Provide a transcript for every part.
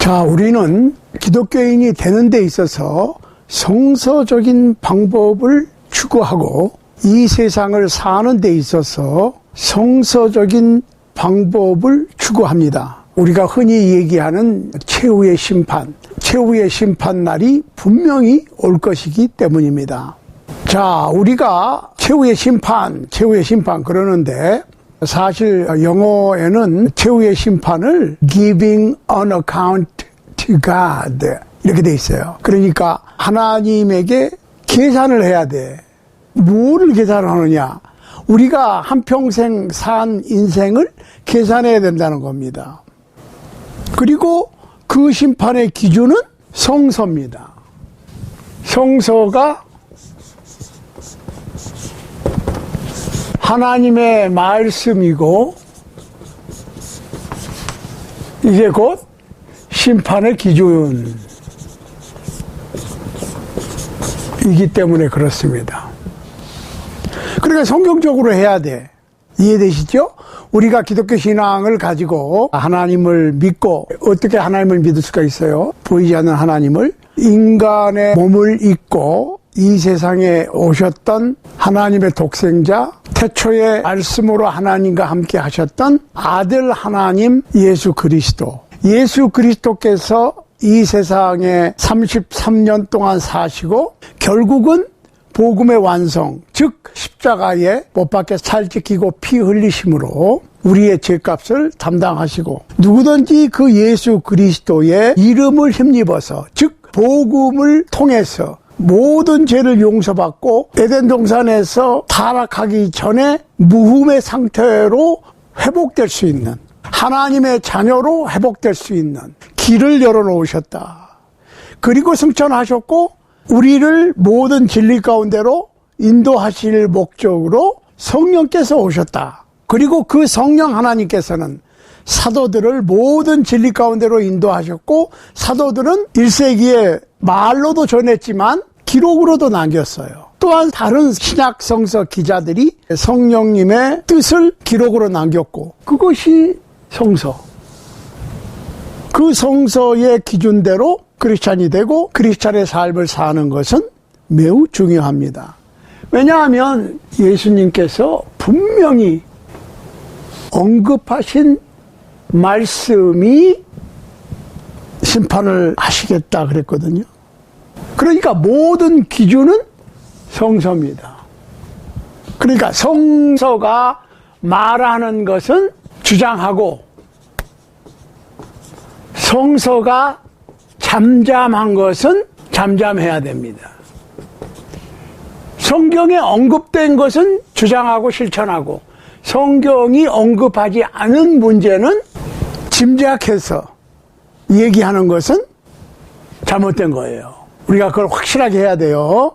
자, 우리는 기독교인이 되는 데 있어서 성서적인 방법을 추구하고 이 세상을 사는 데 있어서 성서적인 방법을 추구합니다. 우리가 흔히 얘기하는 최후의 심판 날이 분명히 올 것이기 때문입니다. 자, 우리가 최후의 심판 그러는데 사실 영어에는 최후의 심판을 giving an account to God 이렇게 돼 있어요. 그러니까 하나님에게 계산을 해야 돼. 뭐를 계산하느냐? 우리가 한평생 산 인생을 계산해야 된다는 겁니다. 그리고 그 심판의 기준은 성서입니다. 성서가 하나님의 말씀이고 이게 곧 심판의 기준이기 때문에 그렇습니다. 그러니까 성경적으로 해야 돼. 이해되시죠? 우리가 기독교 신앙을 가지고 하나님을 믿고 어떻게 하나님을 믿을 수가 있어요? 보이지 않는 하나님을 인간의 몸을 입고 이 세상에 오셨던 하나님의 독생자, 태초에 말씀으로 하나님과 함께 하셨던 아들 하나님 예수 그리스도께서 이 세상에 33년 동안 사시고 결국은 복음의 완성, 즉 십자가에 못 박혀 살 지키고 피 흘리심으로 우리의 죄값을 담당하시고 누구든지 그 예수 그리스도의 이름을 힘입어서 즉 복음을 통해서 모든 죄를 용서받고 에덴 동산에서 타락하기 전에 무흠의 상태로 회복될 수 있는 하나님의 자녀로 회복될 수 있는 길을 열어놓으셨다. 그리고 승천하셨고 우리를 모든 진리 가운데로 인도하실 목적으로 성령께서 오셨다. 그리고 그 성령 하나님께서는 사도들을 모든 진리 가운데로 인도하셨고 사도들은 1세기에 말로도 전했지만 기록으로도 남겼어요. 또한 다른 신약 성서 기자들이 성령님의 뜻을 기록으로 남겼고 그것이 성서. 그 성서의 기준대로 크리스찬이 되고 크리스찬의 삶을 사는 것은 매우 중요합니다. 왜냐하면 예수님께서 분명히 언급하신 말씀이 심판을 하시겠다 그랬거든요. 그러니까 모든 기준은 성서입니다. 그러니까 성서가 말하는 것은 주장하고 성서가 잠잠한 것은 잠잠해야 됩니다. 성경에 언급된 것은 주장하고 실천하고 성경이 언급하지 않은 문제는 짐작해서 얘기하는 것은 잘못된 거예요. 우리가 그걸 확실하게 해야 돼요.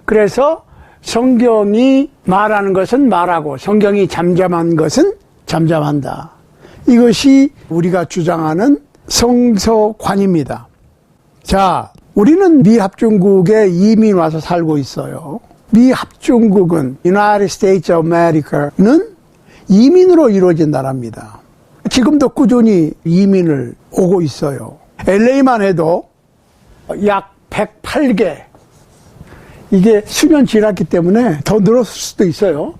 그래서 성경이 말하는 것은 말하고 성경이 잠잠한 것은 잠잠한다. 이것이 우리가 주장하는 성서관입니다. 자, 우리는 미합중국에 이민 와서 살고 있어요. 미합중국은 United States of America는 이민으로 이루어진 나라입니다. 지금도 꾸준히 이민을 오고 있어요. LA만 해도 약 108개, 이게 수년 지났기 때문에 더 늘었을 수도 있어요.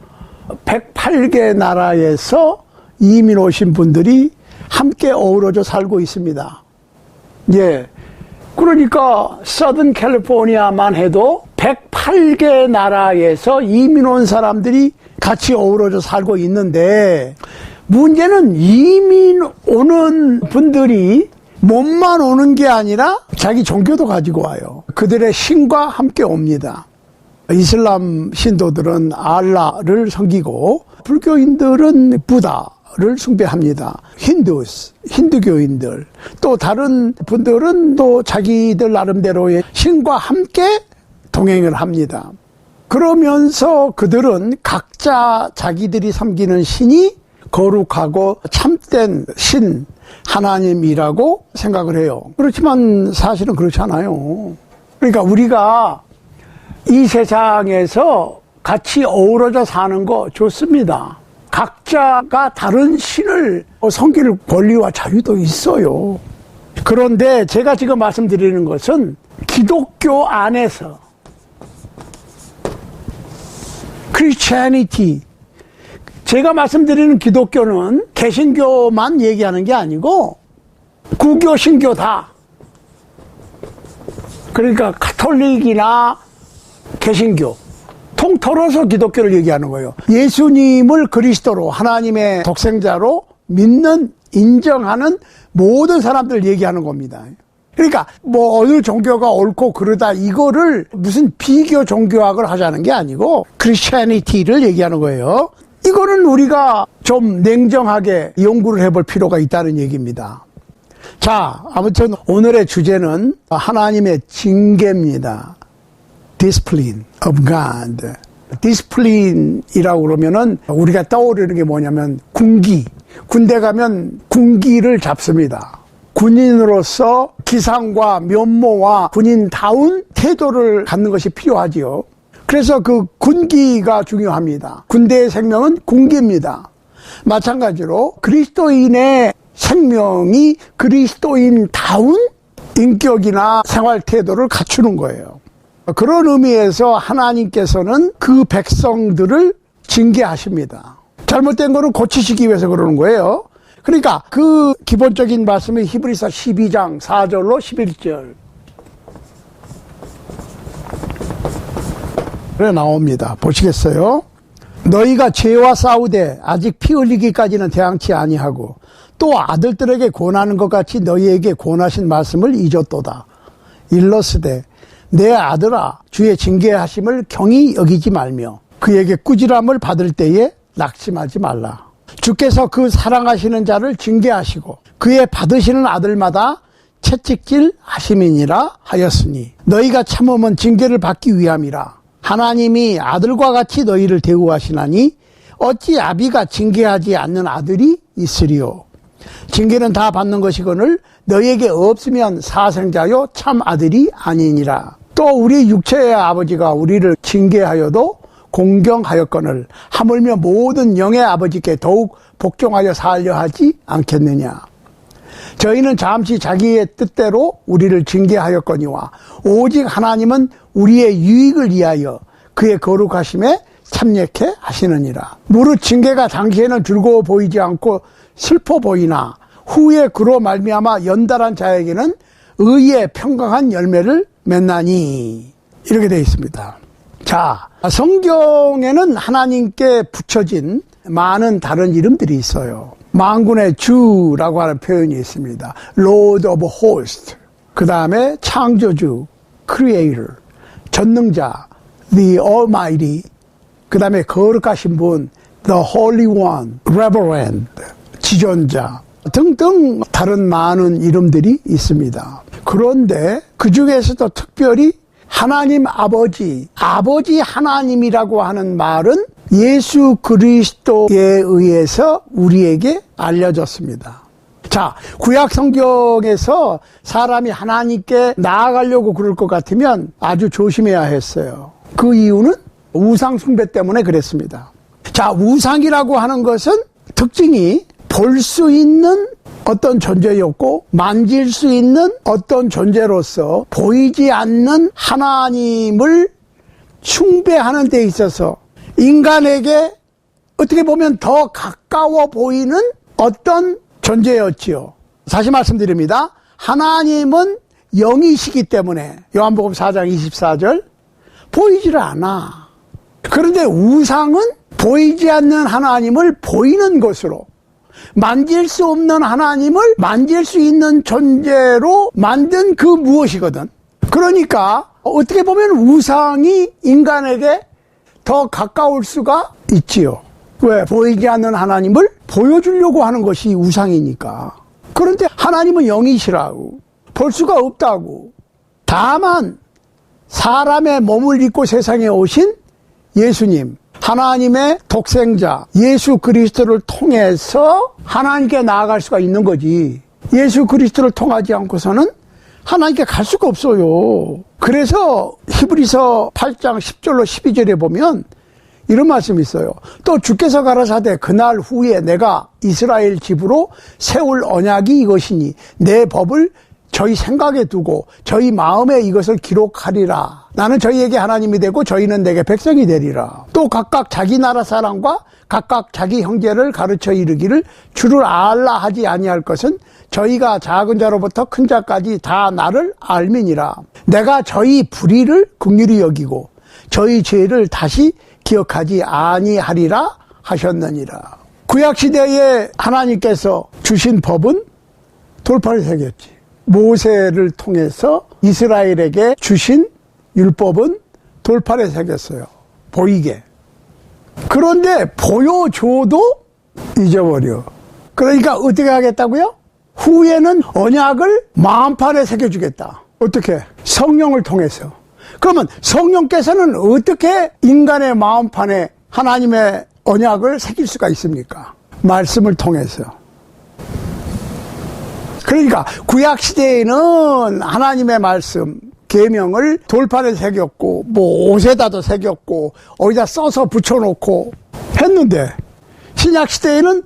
108개 나라에서 이민 오신 분들이 함께 어우러져 살고 있습니다. 예. 그러니까 서든 캘리포니아만 해도 108개 나라에서 이민 온 사람들이 같이 어우러져 살고 있는데 문제는 이민 오는 분들이 몸만 오는 게 아니라 자기 종교도 가지고 와요. 그들의 신과 함께 옵니다. 이슬람 신도들은 알라를 섬기고 불교인들은 부다를 숭배합니다. 힌두교인들 또 다른 분들은 또 자기들 나름대로의 신과 함께 동행을 합니다. 그러면서 그들은 각자 자기들이 섬기는 신이 거룩하고 참된 신 하나님이라고 생각을 해요. 그렇지만 사실은 그렇지 않아요. 그러니까 우리가 이 세상에서 같이 어우러져 사는 거 좋습니다. 각자가 다른 신을 섬길 권리와 자유도 있어요. 그런데 제가 지금 말씀드리는 것은 기독교 안에서 Christianity, 제가 말씀드리는 기독교는 개신교만 얘기하는 게 아니고 구교, 신교 다. 그러니까 가톨릭이나 개신교 통틀어서 기독교를 얘기하는 거예요. 예수님을 그리스도로, 하나님의 독생자로 믿는, 인정하는 모든 사람들 얘기하는 겁니다. 그러니까 뭐 어느 종교가 옳고 그러다 이거를 무슨 비교 종교학을 하자는 게 아니고 크리스천리티를 얘기하는 거예요. 이거는 우리가 좀 냉정하게 연구를 해볼 필요가 있다는 얘기입니다. 자, 아무튼 오늘의 주제는 하나님의 징계입니다. Discipline of God. Discipline이라고 그러면은 우리가 떠오르는 게 뭐냐면 군기. 군대 가면 군기를 잡습니다. 군인으로서 기상과 면모와 군인다운 태도를 갖는 것이 필요하지요. 그래서 그 군기가 중요합니다. 군대의 생명은 군기입니다. 마찬가지로 그리스도인의 생명이 그리스도인다운 인격이나 생활 태도를 갖추는 거예요. 그런 의미에서 하나님께서는 그 백성들을 징계하십니다. 잘못된 거는 고치시기 위해서 그러는 거예요. 그러니까 그 기본적인 말씀이 히브리서 12장 4절로 11절 그래 나옵니다. 보시겠어요? 너희가 죄와 싸우되 아직 피 흘리기까지는 대항치 아니하고 또 아들들에게 권하는 것 같이 너희에게 권하신 말씀을 잊었도다. 일러스되 내 아들아 주의 징계하심을 경히 여기지 말며 그에게 꾸지람을 받을 때에 낙심하지 말라. 주께서 그 사랑하시는 자를 징계하시고 그의 받으시는 아들마다 채찍질 하심이니라 하였으니 너희가 참으면 징계를 받기 위함이라. 하나님이 아들과 같이 너희를 대우하시나니 어찌 아비가 징계하지 않는 아들이 있으리요. 징계는 다 받는 것이거늘 너희에게 없으면 사생자요 참 아들이 아니니라. 또 우리 육체의 아버지가 우리를 징계하여도 공경하였거늘 하물며 모든 영의 아버지께 더욱 복종하여 살려 하지 않겠느냐. 저희는 잠시 자기의 뜻대로 우리를 징계하였거니와 오직 하나님은 우리의 유익을 위하여 그의 거룩하심에 참여케 하시느니라. 무릇 징계가 당시에는 즐거워 보이지 않고 슬퍼 보이나 후에 그로 말미암아 연달한 자에게는 의의 평강한 열매를 맺나니. 이렇게 되어 있습니다. 자, 성경에는 하나님께 붙여진 많은 다른 이름들이 있어요. 만군의 주라고 하는 표현이 있습니다. Lord of Hosts. 그 다음에 창조주, Creator, 전능자, The Almighty. 그 다음에 거룩하신 분, The Holy One, Reverend, 지존자 등등 다른 많은 이름들이 있습니다. 그런데 그 중에서도 특별히 하나님 아버지 하나님이라고 하는 말은 예수 그리스도에 의해서 우리에게 알려졌습니다. 자, 구약 성경에서 사람이 하나님께 나아가려고 그럴 것 같으면 아주 조심해야 했어요. 그 이유는 우상 숭배 때문에 그랬습니다. 자, 우상이라고 하는 것은 특징이 볼 수 있는 어떤 존재였고 만질 수 있는 어떤 존재로서 보이지 않는 하나님을 숭배하는 데 있어서 인간에게 어떻게 보면 더 가까워 보이는 어떤 존재였지요. 다시 말씀드립니다. 하나님은 영이시기 때문에 요한복음 4장 24절 보이지를 않아. 그런데 우상은 보이지 않는 하나님을 보이는 것으로 만질 수 없는 하나님을 만질 수 있는 존재로 만든 그 무엇이거든. 그러니까 어떻게 보면 우상이 인간에게 더 가까울 수가 있지요. 왜? 보이지 않는 하나님을 보여주려고 하는 것이 우상이니까. 그런데 하나님은 영이시라고 볼 수가 없다고. 다만 사람의 몸을 입고 세상에 오신 예수님, 하나님의 독생자 예수 그리스도를 통해서 하나님께 나아갈 수가 있는 거지. 예수 그리스도를 통하지 않고서는 하나님께 갈 수가 없어요. 그래서 히브리서 8장 10절로 12절에 보면 이런 말씀이 있어요. 또 주께서 가라사대 그날 후에 내가 이스라엘 집으로 세울 언약이 이것이니 내 법을 저희 생각에 두고 저희 마음에 이것을 기록하리라. 나는 저희에게 하나님이 되고 저희는 내게 백성이 되리라. 또 각각 자기 나라 사람과 각각 자기 형제를 가르쳐 이르기를 주를 알라 하지 아니할 것은 저희가 작은 자로부터 큰 자까지 다 나를 알미니라. 내가 저희 불의를 긍휼히 여기고 저희 죄를 다시 기억하지 아니하리라 하셨느니라. 구약시대에 하나님께서 주신 법은 돌판에 새겼지. 모세를 통해서 이스라엘에게 주신 율법은 돌판에 새겼어요. 보이게. 그런데 보여줘도 잊어버려. 그러니까 어떻게 하겠다고요? 후에는 언약을 마음판에 새겨주겠다. 어떻게? 성령을 통해서. 그러면 성령께서는 어떻게 인간의 마음판에 하나님의 언약을 새길 수가 있습니까? 말씀을 통해서. 그러니까 구약시대에는 하나님의 말씀, 계명을 돌판에 새겼고 뭐 옷에다도 새겼고 어디다 써서 붙여놓고 했는데 신약시대에는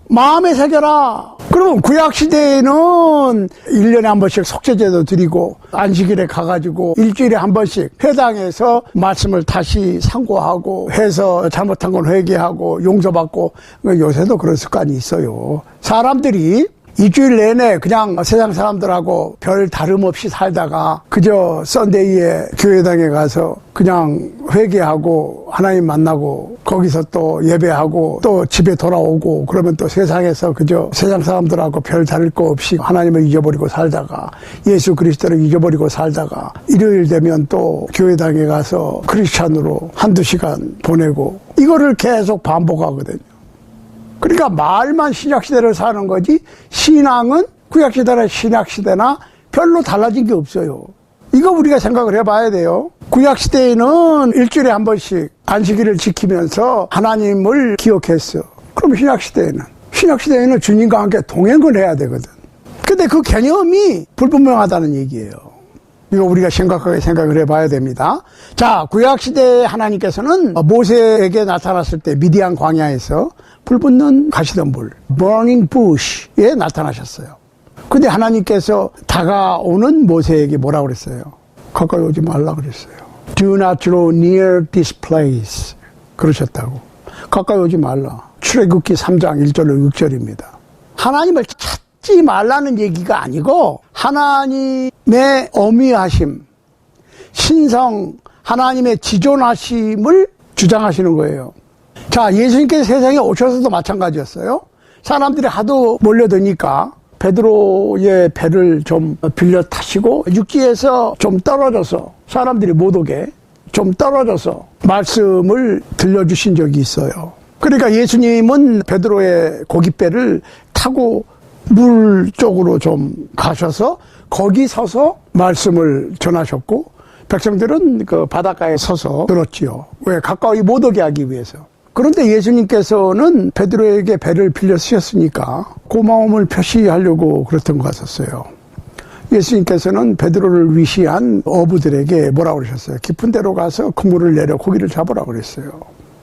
마음에 새겨라. 그러면 구약시대에는 1년에 한 번씩 속죄제도 드리고 안식일에 가가지고 일주일에 한 번씩 회당에서 말씀을 다시 상고하고 해서 잘못한 건 회개하고 용서받고. 요새도 그런 습관이 있어요. 사람들이 일주일 내내 그냥 세상 사람들하고 별 다름없이 살다가 그저 썬데이에 교회당에 가서 그냥 회개하고 하나님 만나고 거기서 또 예배하고 또 집에 돌아오고 그러면 또 세상에서 그저 세상 사람들하고 별 다를 거 없이 하나님을 잊어버리고 살다가 예수 그리스도를 잊어버리고 살다가 일요일 되면 또 교회당에 가서 크리스찬으로 한두 시간 보내고 이거를 계속 반복하거든요. 그러니까 말만 신약시대를 사는 거지 신앙은 구약시대나 신약시대나 별로 달라진 게 없어요. 이거 우리가 생각을 해봐야 돼요. 구약시대에는 일주일에 한 번씩 안식일을 지키면서 하나님을 기억했어. 그럼 신약시대에는 주님과 함께 동행을 해야 되거든. 근데 그 개념이 불분명하다는 얘기예요. 이거 우리가 심각하게 생각을 해봐야 됩니다. 자, 구약시대에 하나님께서는 모세에게 나타났을 때 미디안 광야에서 불붙는 가시덤불, burning bush에 나타나셨어요. 근데 하나님께서 다가오는 모세에게 뭐라고 그랬어요? 가까이 오지 말라 그랬어요. Do not draw near this place. 그러셨다고. 가까이 오지 말라. 출애굽기 3장 1절로 6절입니다. 하나님을 찾지 말라는 얘기가 아니고 하나님의 어미하심, 신성, 하나님의 지존하심을 주장하시는 거예요. 자, 예수님께서 세상에 오셔서도 마찬가지였어요. 사람들이 하도 몰려드니까 베드로의 배를 좀 빌려 타시고 육지에서 좀 떨어져서 사람들이 못 오게 좀 떨어져서 말씀을 들려주신 적이 있어요. 그러니까 예수님은 베드로의 고깃배를 타고 물 쪽으로 좀 가셔서 거기 서서 말씀을 전하셨고 백성들은 그 바닷가에 서서 들었지요. 왜? 가까이 못 오게 하기 위해서. 그런데 예수님께서는 베드로에게 배를 빌려 쓰셨으니까 고마움을 표시하려고 그랬던 것 같았어요. 예수님께서는 베드로를 위시한 어부들에게 뭐라고 그러셨어요? 깊은 데로 가서 그물을 내려 고기를 잡으라고 그랬어요.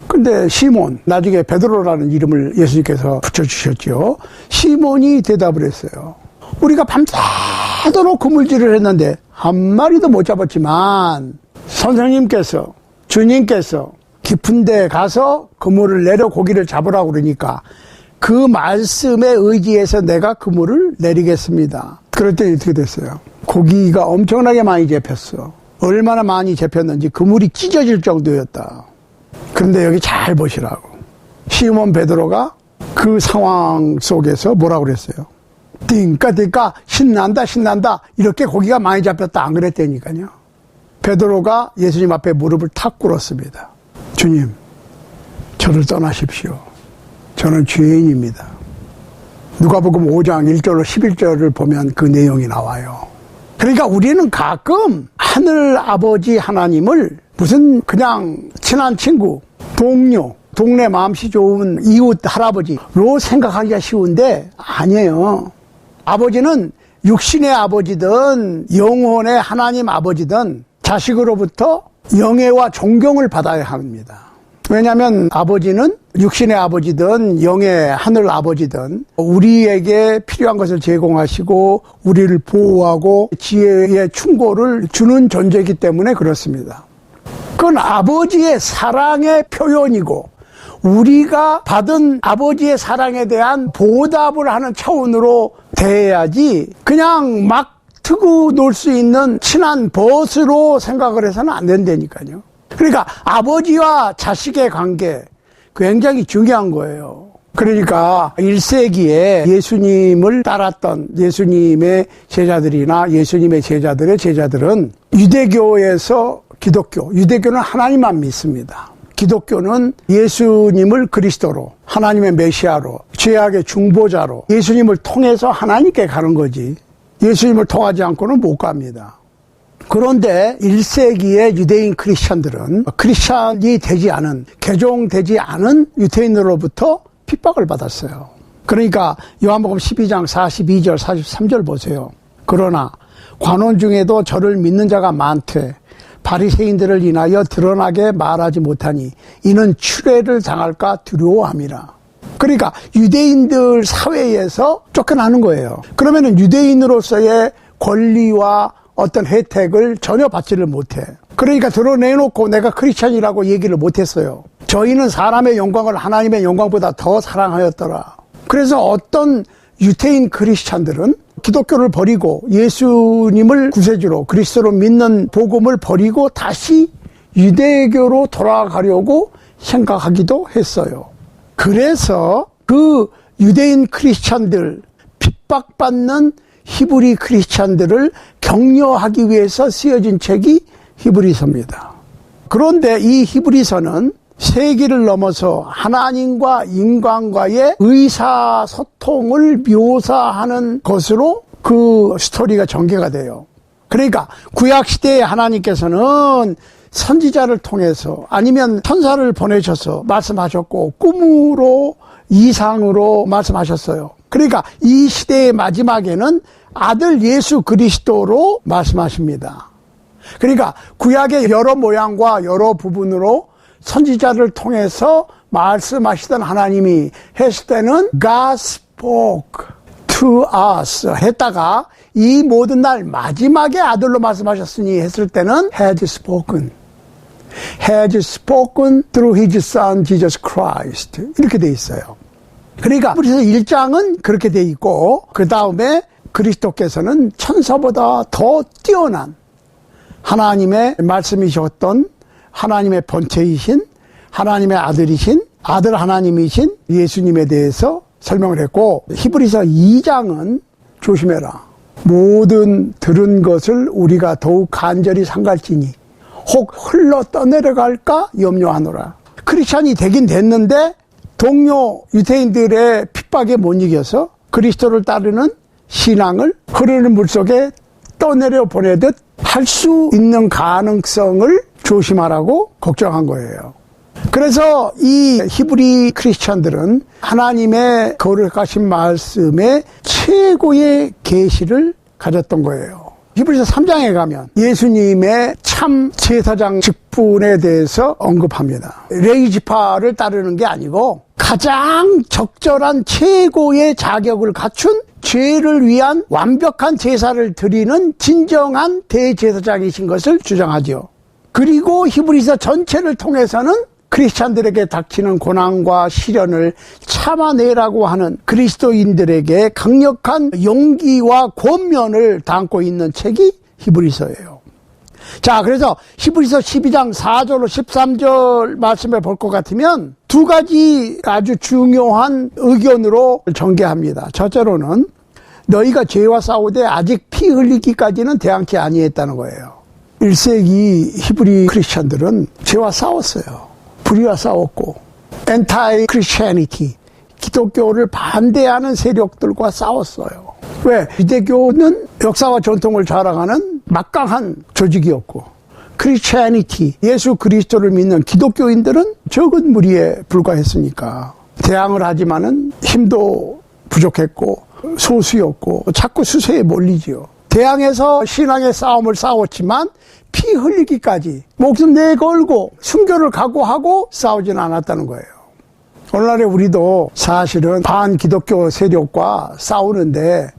근데 시몬, 나중에 베드로라는 이름을 예수님께서 붙여주셨죠. 시몬이 대답을 했어요. 우리가 밤새도록 그물질을 했는데 한 마리도 못 잡았지만 선생님께서, 주님께서 깊은 데 가서 그물을 내려 고기를 잡으라고 그러니까 그 말씀에 의지해서 내가 그물을 내리겠습니다. 그랬더니 어떻게 됐어요? 고기가 엄청나게 많이 잡혔어. 얼마나 많이 잡혔는지 그물이 찢어질 정도였다. 그런데 여기 잘 보시라고. 시몬 베드로가 그 상황 속에서 뭐라고 그랬어요? 띵까 신난다 이렇게 고기가 많이 잡혔다 안 그랬다니까요. 베드로가 예수님 앞에 무릎을 탁 꿇었습니다. 주님, 저를 떠나십시오. 저는 죄인입니다. 누가복음 5장 1절로 11절을 보면 그 내용이 나와요. 그러니까 우리는 가끔 하늘 아버지 하나님을 무슨 그냥 친한 친구, 동료, 동네 마음씨 좋은 이웃 할아버지로 생각하기가 쉬운데 아니에요. 아버지는 육신의 아버지든 영혼의 하나님 아버지든 자식으로부터 영예와 존경을 받아야 합니다. 왜냐하면 아버지는 육신의 아버지든 영의 하늘 아버지든 우리에게 필요한 것을 제공하시고 우리를 보호하고 지혜의 충고를 주는 존재이기 때문에 그렇습니다. 그건 아버지의 사랑의 표현이고 우리가 받은 아버지의 사랑에 대한 보답을 하는 차원으로 대해야지 그냥 막 트고 놀 수 있는 친한 벗으로 생각을 해서는 안 된다니까요. 그러니까 아버지와 자식의 관계 굉장히 중요한 거예요. 그러니까 1세기에 예수님을 따랐던 예수님의 제자들이나 예수님의 제자들의 제자들은 유대교에서 기독교, 유대교는 하나님만 믿습니다. 기독교는 예수님을 그리스도로, 하나님의 메시아로, 죄악의 중보자로 예수님을 통해서 하나님께 가는 거지 예수님을 통하지 않고는 못 갑니다. 그런데 1세기의 유대인 크리스천들은 크리스천이 되지 않은, 개종되지 않은 유대인으로부터 핍박을 받았어요. 그러니까 요한복음 12장 42절 43절 보세요. 그러나 관원 중에도 저를 믿는 자가 많되 바리새인들을 인하여 드러나게 말하지 못하니 이는 추례를 당할까 두려워함이라. 그러니까 유대인들 사회에서 쫓겨나는 거예요. 그러면은 유대인으로서의 권리와 어떤 혜택을 전혀 받지를 못해. 그러니까 드러내놓고 내가 크리스찬이라고 얘기를 못했어요. 저희는 사람의 영광을 하나님의 영광보다 더 사랑하였더라. 그래서 어떤 유대인 크리스찬들은 기독교를 버리고 예수님을 구세주로 그리스도로 믿는 복음을 버리고 다시 유대교로 돌아가려고 생각하기도 했어요. 그래서 그 유대인 크리스찬들, 핍박받는 히브리 크리스찬들을 격려하기 위해서 쓰여진 책이 히브리서입니다. 그런데 이 히브리서는 세기를 넘어서 하나님과 인간과의 의사소통을 묘사하는 것으로 그 스토리가 전개가 돼요. 그러니까 구약시대에 하나님께서는 선지자를 통해서 아니면 천사를 보내셔서 말씀하셨고 꿈으로 이상으로 말씀하셨어요. 그러니까 이 시대의 마지막에는 아들 예수 그리스도로 말씀하십니다. 그러니까 구약의 여러 모양과 여러 부분으로 선지자를 통해서 말씀하시던 하나님이 했을 때는 God spoke to us 했다가 이 모든 날 마지막에 아들로 말씀하셨으니 했을 때는 had spoken through his son Jesus Christ 이렇게 돼 있어요. 그러니까 그래서 1장은 그렇게 돼 있고 그 다음에 그리스도께서는 천사보다 더 뛰어난 하나님의 말씀이셨던 하나님의 본체이신 하나님의 아들이신 아들 하나님이신 예수님에 대해서 설명을 했고 히브리서 2장은 조심해라. 모든 들은 것을 우리가 더욱 간절히 삼갈지니 혹 흘러 떠내려갈까 염려하노라. 크리스찬이 되긴 됐는데 동료 유대인들의 핍박에 못 이겨서 그리스도를 따르는 신앙을 흐르는 물속에 떠내려 보내듯 할 수 있는 가능성을 조심하라고 걱정한 거예요. 그래서 이 히브리 크리스천들은 하나님의 거룩하신 말씀에 최고의 계시를 가졌던 거예요. 히브리서 3장에 가면 예수님의 참 제사장 직분에 대해서 언급합니다. 레위지파를 따르는 게 아니고 가장 적절한 최고의 자격을 갖춘 죄를 위한 완벽한 제사를 드리는 진정한 대제사장이신 것을 주장하죠. 그리고 히브리서 전체를 통해서는 크리스찬들에게 닥치는 고난과 시련을 참아내라고 하는 그리스도인들에게 강력한 용기와 권면을 담고 있는 책이 히브리서예요. 자, 그래서 히브리서 12장 4절로 13절 말씀을 볼 것 같으면 두 가지 아주 중요한 의견으로 전개합니다. 첫째로는 너희가 죄와 싸우되 아직 피 흘리기까지는 대항치 아니했다는 거예요. 1세기 히브리 크리스찬들은 죄와 싸웠어요. 불의와 싸웠고 엔타이 크리스찬니티 기독교를 반대하는 세력들과 싸웠어요. 왜? 유대교는 역사와 전통을 자랑하는 막강한 조직이었고 크리스찬니티 예수 그리스도를 믿는 기독교인들은 적은 무리에 불과했으니까 대항을 하지만은 힘도 부족했고 소수였고 자꾸 수세에 몰리지요. 대항해서 신앙의 싸움을 싸웠지만 피 흘리기까지 목숨 내걸고 순교를 각오하고 싸우지는 않았다는 거예요. 오늘날에 우리도 사실은 반기독교 세력과 싸우는데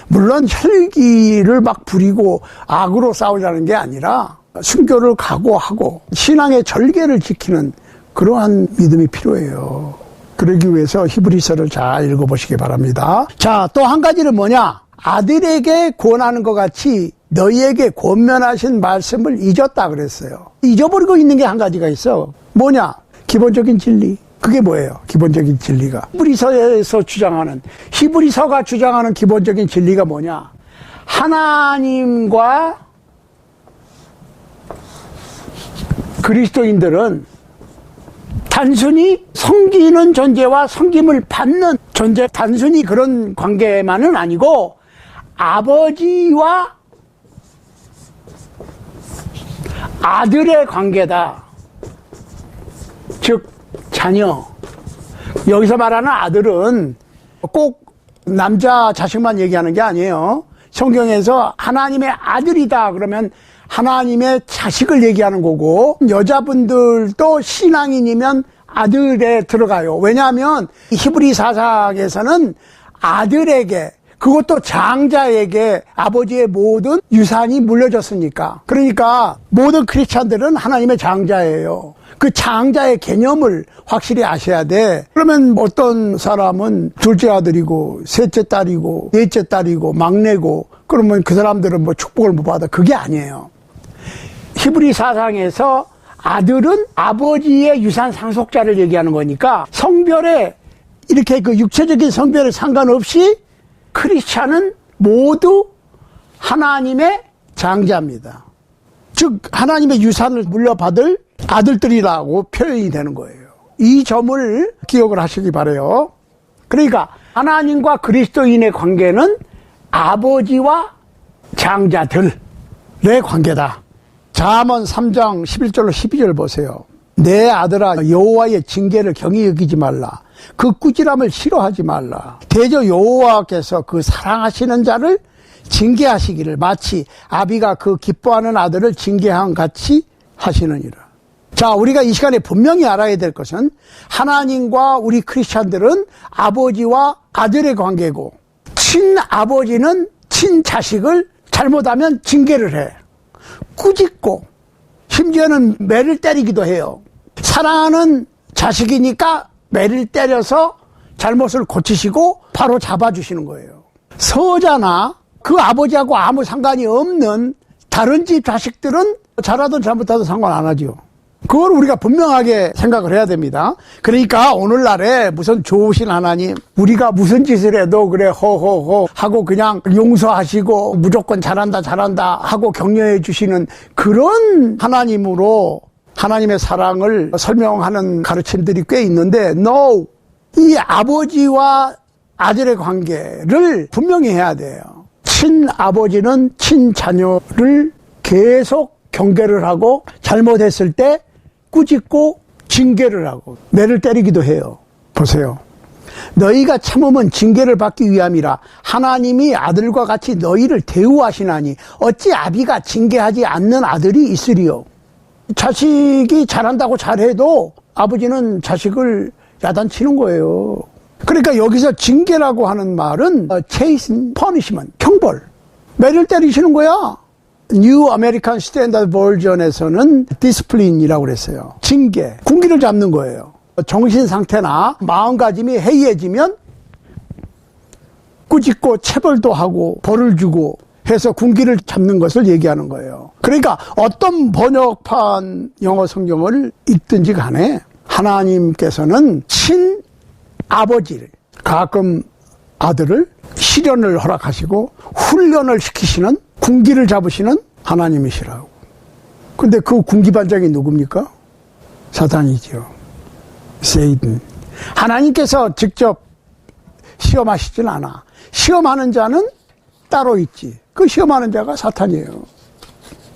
물론 혈기를 막 부리고 악으로 싸우자는 게 아니라 순교를 각오하고 신앙의 절개를 지키는 그러한 믿음이 필요해요. 그러기 위해서 히브리서를 잘 읽어보시기 바랍니다. 자, 또 한 가지는 뭐냐? 아들에게 권하는 것 같이 너희에게 권면하신 말씀을 잊었다 그랬어요. 잊어버리고 있는 게 한 가지가 있어. 뭐냐? 기본적인 진리. 그게 뭐예요? 기본적인 진리가. 히브리서가 주장하는 기본적인 진리가 뭐냐? 하나님과 그리스도인들은 단순히 섬기는 존재와 섬김을 받는 존재, 단순히 그런 관계만은 아니고 아버지와 아들의 관계다. 즉 자녀. 여기서 말하는 아들은 꼭 남자 자식만 얘기하는 게 아니에요. 성경에서 하나님의 아들이다 그러면 하나님의 자식을 얘기하는 거고, 여자분들도 신앙인이면 아들에 들어가요. 왜냐하면 히브리 사상에서는 아들에게, 그것도 장자에게 아버지의 모든 유산이 물려졌으니까. 그러니까 모든 크리스찬들은 하나님의 장자예요. 그 장자의 개념을 확실히 아셔야 돼. 그러면 어떤 사람은 둘째 아들이고 셋째 딸이고 넷째 딸이고 막내고 그러면 그 사람들은 뭐 축복을 못 받아. 그게 아니에요. 히브리 사상에서 아들은 아버지의 유산 상속자를 얘기하는 거니까 성별에 이렇게 그 육체적인 성별에 상관없이 크리스찬은 모두 하나님의 장자입니다. 즉 하나님의 유산을 물려받을 아들들이라고 표현이 되는 거예요. 이 점을 기억을 하시기 바라요. 그러니까 하나님과 그리스도인의 관계는 아버지와 장자들의 관계다. 잠언 3장 11절로 12절 보세요. 내 아들아 여호와의 징계를 경히 여기지 말라. 그 꾸지람을 싫어하지 말라. 대저 여호와께서 그 사랑하시는 자를 징계하시기를 마치 아비가 그 기뻐하는 아들을 징계한 같이 하시느니라. 자, 우리가 이 시간에 분명히 알아야 될 것은 하나님과 우리 크리스찬들은 아버지와 아들의 관계고, 친아버지는 친자식을 잘못하면 징계를 해. 꾸짖고 심지어는 매를 때리기도 해요. 사랑하는 자식이니까 매를 때려서 잘못을 고치시고 바로 잡아주시는 거예요. 서자나 그 아버지하고 아무 상관이 없는 다른 집 자식들은 잘하든 잘못하든 상관 안 하죠. 그걸 우리가 분명하게 생각을 해야 됩니다. 그러니까 오늘날에 무슨 좋으신 하나님, 우리가 무슨 짓을 해도 그래 호호호 하고 그냥 용서하시고 무조건 잘한다 하고 격려해 주시는 그런 하나님으로 하나님의 사랑을 설명하는 가르침들이 꽤 있는데, no! 이 아버지와 아들의 관계를 분명히 해야 돼요. 친아버지는 친자녀를 계속 경계를 하고 잘못했을 때 꾸짖고 징계를 하고 매를 때리기도 해요. 보세요. 너희가 참음은 징계를 받기 위함이라 하나님이 아들과 같이 너희를 대우하시나니 어찌 아비가 징계하지 않는 아들이 있으리요. 자식이 잘한다고 잘해도 아버지는 자식을 야단치는 거예요. 그러니까 여기서 징계라고 하는 말은 chasten, punishment, 형벌, 매를 때리시는 거야. New American Standard Version에서는 discipline이라고 그랬어요. 징계, 군기를 잡는 거예요. 정신 상태나 마음가짐이 해이해지면 꾸짖고 체벌도 하고 벌을 주고 해서 군기를 잡는 것을 얘기하는 거예요. 그러니까 어떤 번역판 영어 성경을 읽든지 간에 하나님께서는 친아버지를, 가끔 아들을 시련을 허락하시고 훈련을 시키시는, 군기를 잡으시는 하나님이시라고. 근데 그 군기반장이 누굽니까? 사탄이죠. 세이든. 하나님께서 직접 시험하시진 않아. 시험하는 자는 따로 있지. 그 시험하는 자가 사탄이에요.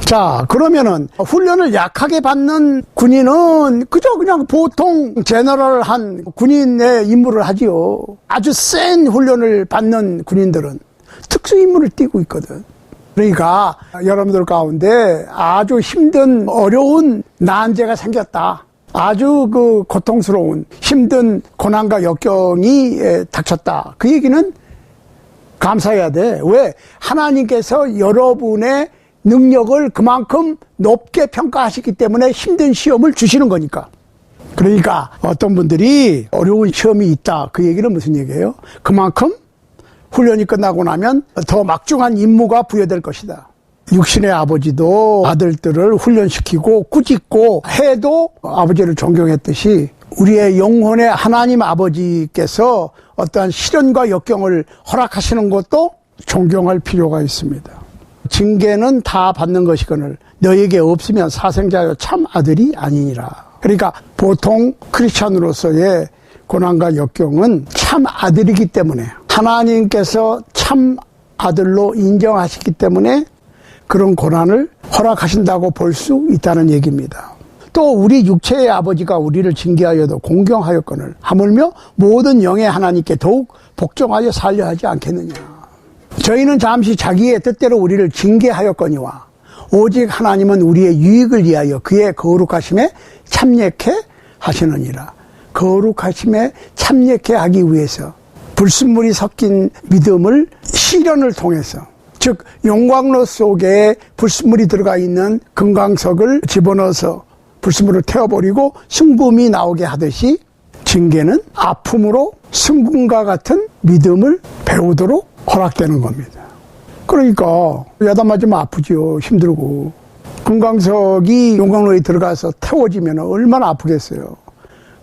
자, 그러면은 훈련을 약하게 받는 군인은 그저 그냥 보통 제너럴한 군인의 임무를 하지요. 아주 센 훈련을 받는 군인들은 특수 임무를 띠고 있거든. 그러니까 여러분들 가운데 아주 힘든 어려운 난제가 생겼다. 아주 그 고통스러운 힘든 고난과 역경이 닥쳤다. 그 얘기는 감사해야 돼. 왜? 하나님께서 여러분의 능력을 그만큼 높게 평가하시기 때문에 힘든 시험을 주시는 거니까. 그러니까 어떤 분들이 어려운 시험이 있다. 그 얘기는 무슨 얘기예요? 그만큼 훈련이 끝나고 나면 더 막중한 임무가 부여될 것이다. 육신의 아버지도 아들들을 훈련시키고 꾸짖고 해도 아버지를 존경했듯이 우리의 영혼의 하나님 아버지께서 어떠한 시련과 역경을 허락하시는 것도 존경할 필요가 있습니다. 징계는 다 받는 것이거늘 너에게 없으면 사생자여 참 아들이 아니니라. 그러니까 보통 크리스찬으로서의 고난과 역경은 참 아들이기 때문에 하나님께서 참 아들로 인정하시기 때문에 그런 고난을 허락하신다고 볼 수 있다는 얘기입니다. 또 우리 육체의 아버지가 우리를 징계하여도 공경하였거늘 하물며 모든 영의 하나님께 더욱 복종하여 살려 하지 않겠느냐. 저희는 잠시 자기의 뜻대로 우리를 징계하였거니와 오직 하나님은 우리의 유익을 위하여 그의 거룩하심에 참여케 하시느니라. 거룩하심에 참여케 하기 위해서 불순물이 섞인 믿음을 시련을 통해서, 즉 용광로 속에 불순물이 들어가 있는 금강석을 집어넣어서 불순물을 태워버리고 순금이 나오게 하듯이 징계는 아픔으로 순금과 같은 믿음을 배우도록 허락되는 겁니다. 그러니까 야단 맞으면 아프지요. 힘들고. 금강석이 용광로에 들어가서 태워지면 얼마나 아프겠어요.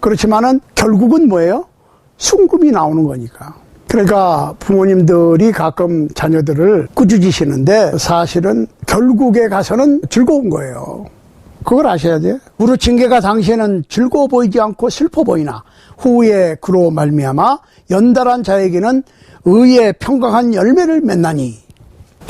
그렇지만은 결국은 뭐예요? 순금이 나오는 거니까. 그러니까 부모님들이 가끔 자녀들을 꾸짖으시는데 사실은 결국에 가서는 즐거운 거예요. 그걸 아셔야 돼요. 무릇 징계가 당시에는 즐거워 보이지 않고 슬퍼 보이나 후에 그로 말미암아 연달한 자에게는 의의 평강한 열매를 맺나니.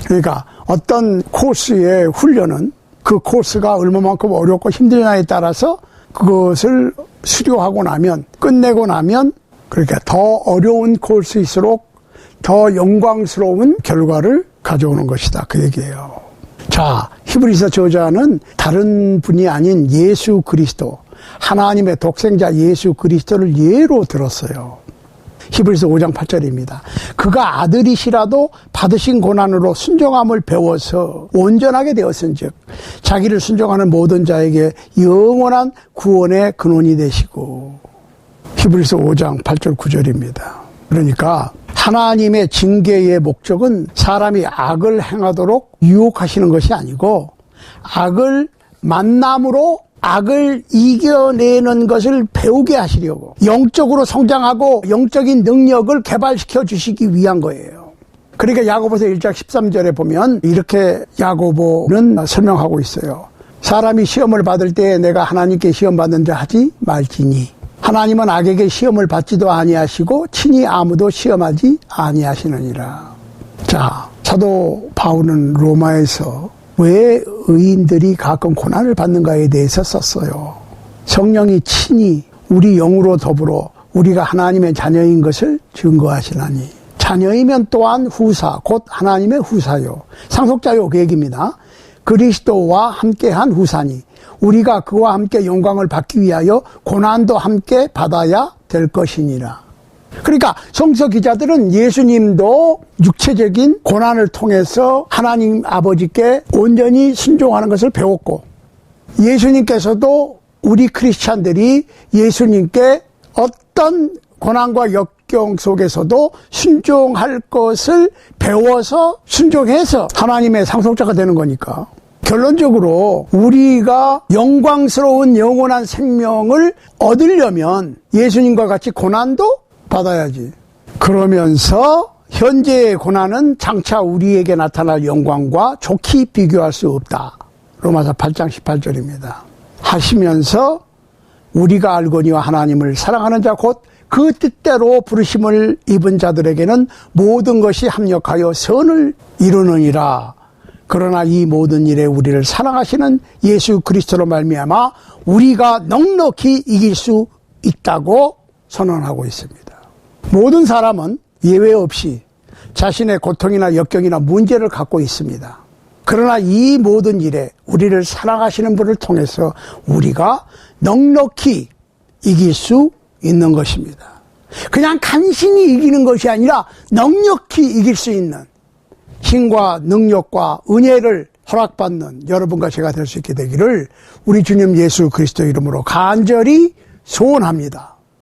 그러니까 어떤 코스의 훈련은 그 코스가 얼마만큼 어렵고 힘드냐에 따라서 그것을 수료하고 나면, 끝내고 나면, 그러니까 더 어려운 코스일수록 더 영광스러운 결과를 가져오는 것이다. 그 얘기예요. 자, 히브리서 저자는 다른 분이 아닌 예수 그리스도, 하나님의 독생자 예수 그리스도를 예로 들었어요. 히브리서 5장 8절입니다. 그가 아들이시라도 받으신 고난으로 순종함을 배워서 온전하게 되었은즉 자기를 순종하는 모든 자에게 영원한 구원의 근원이 되시고. 히브리서 5장 8절 9절입니다. 그러니까 하나님의 징계의 목적은 사람이 악을 행하도록 유혹하시는 것이 아니고 악을 만남으로 악을 이겨내는 것을 배우게 하시려고 영적으로 성장하고 영적인 능력을 개발시켜 주시기 위한 거예요. 그러니까 야고보서 1장 13절에 보면 이렇게 야고보는 설명하고 있어요. 사람이 시험을 받을 때 내가 하나님께 시험 받는다 하지 말지니 하나님은 악에게 시험을 받지도 아니하시고 친히 아무도 시험하지 아니하시느니라. 자, 사도 바울은 로마에서 왜 의인들이 가끔 고난을 받는가에 대해서 썼어요. 성령이 친히 우리 영으로 더불어 우리가 하나님의 자녀인 것을 증거하시나니. 자녀이면 또한 후사, 곧 하나님의 후사요. 상속자요, 그 얘기입니다. 그리스도와 함께한 후사니 우리가 그와 함께 영광을 받기 위하여 고난도 함께 받아야 될 것이니라. 그러니까 성서 기자들은 예수님도 육체적인 고난을 통해서 하나님 아버지께 온전히 순종하는 것을 배웠고, 예수님께서도 우리 크리스찬들이 예수님께 어떤 고난과 역경 속에서도 순종할 것을 배워서 순종해서 하나님의 상속자가 되는 거니까. 결론적으로 우리가 영광스러운 영원한 생명을 얻으려면 예수님과 같이 고난도 받아야지. 그러면서 현재의 고난은 장차 우리에게 나타날 영광과 좋게 비교할 수 없다. 로마서 8장 18절입니다. 하시면서 우리가 알거니와 하나님을 사랑하는 자 곧 그 뜻대로 부르심을 입은 자들에게는 모든 것이 합력하여 선을 이루느니라. 그러나 이 모든 일에 우리를 사랑하시는 예수 그리스도로 말미암아 우리가 넉넉히 이길 수 있다고 선언하고 있습니다. 모든 사람은 예외 없이 자신의 고통이나 역경이나 문제를 갖고 있습니다. 그러나 이 모든 일에 우리를 사랑하시는 분을 통해서 우리가 넉넉히 이길 수 있는 것입니다. 그냥 간신히 이기는 것이 아니라 넉넉히 이길 수 있는 힘과 능력과 은혜를 허락받는 여러분과 제가 될 수 있게 되기를 우리 주님 예수 그리스도 이름으로 간절히 소원합니다.